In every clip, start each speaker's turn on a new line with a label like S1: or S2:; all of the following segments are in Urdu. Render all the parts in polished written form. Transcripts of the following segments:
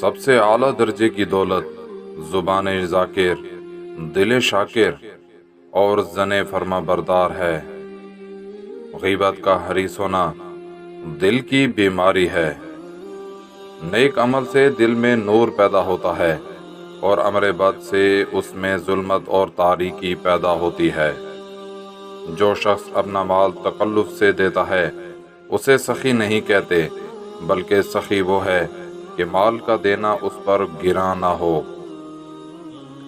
S1: سب سے اعلیٰ درجے کی دولت زبان ذاکر، دل شاکر اور زن فرما بردار ہے۔ غیبت کا حریص ہونا دل کی بیماری ہے۔ نیک عمل سے دل میں نور پیدا ہوتا ہے اور امر بد سے اس میں ظلمت اور تاریکی پیدا ہوتی ہے۔ جو شخص اپنا مال تکلف سے دیتا ہے اسے سخی نہیں کہتے، بلکہ سخی وہ ہے کہ مال کا دینا اس پر گراں نہ ہو۔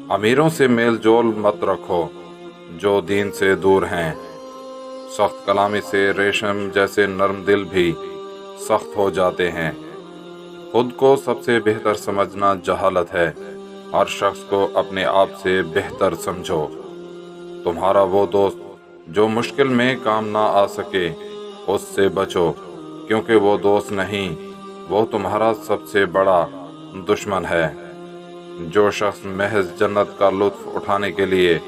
S1: امیروں سے میل جول مت رکھو جو دین سے دور ہیں۔ سخت کلامی سے ریشم جیسے نرم دل بھی سخت ہو جاتے ہیں۔ خود کو سب سے بہتر سمجھنا جہالت ہے۔ ہر شخص کو اپنے آپ سے بہتر سمجھو۔ تمہارا وہ دوست جو مشکل میں کام نہ آ سکے اس سے بچو، کیونکہ وہ دوست نہیں، وہ تمہارا سب سے بڑا دشمن ہے۔ جو شخص محض جنت کا لطف اٹھانے کے لیے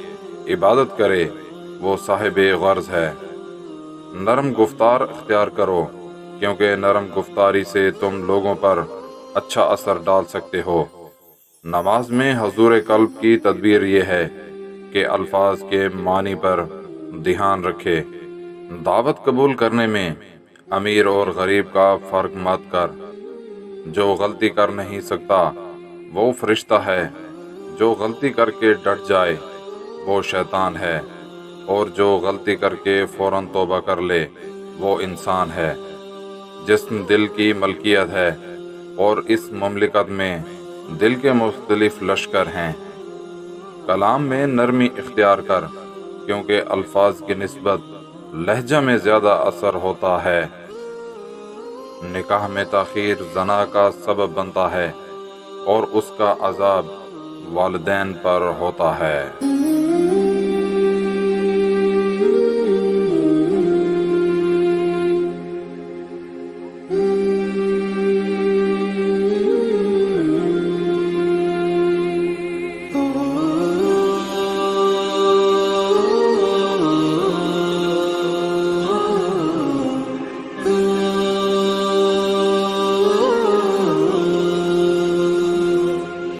S1: عبادت کرے وہ صاحب غرض ہے۔ نرم گفتار اختیار کرو، کیونکہ نرم گفتاری سے تم لوگوں پر اچھا اثر ڈال سکتے ہو۔ نماز میں حضور قلب کی تدبیر یہ ہے کہ الفاظ کے معنی پر دھیان رکھے۔ دعوت قبول کرنے میں امیر اور غریب کا فرق مت کر۔ جو غلطی کر نہیں سکتا وہ فرشتہ ہے، جو غلطی کر کے ڈٹ جائے وہ شیطان ہے، اور جو غلطی کر کے فوراً توبہ کر لے وہ انسان ہے۔ جسم دل کی ملکیت ہے اور اس مملکت میں دل کے مختلف لشکر ہیں۔ کلام میں نرمی اختیار کر، کیونکہ الفاظ کی نسبت لہجہ میں زیادہ اثر ہوتا ہے۔ نکاح میں تاخیر زنا کا سبب بنتا ہے اور اس کا عذاب والدین پر ہوتا ہے۔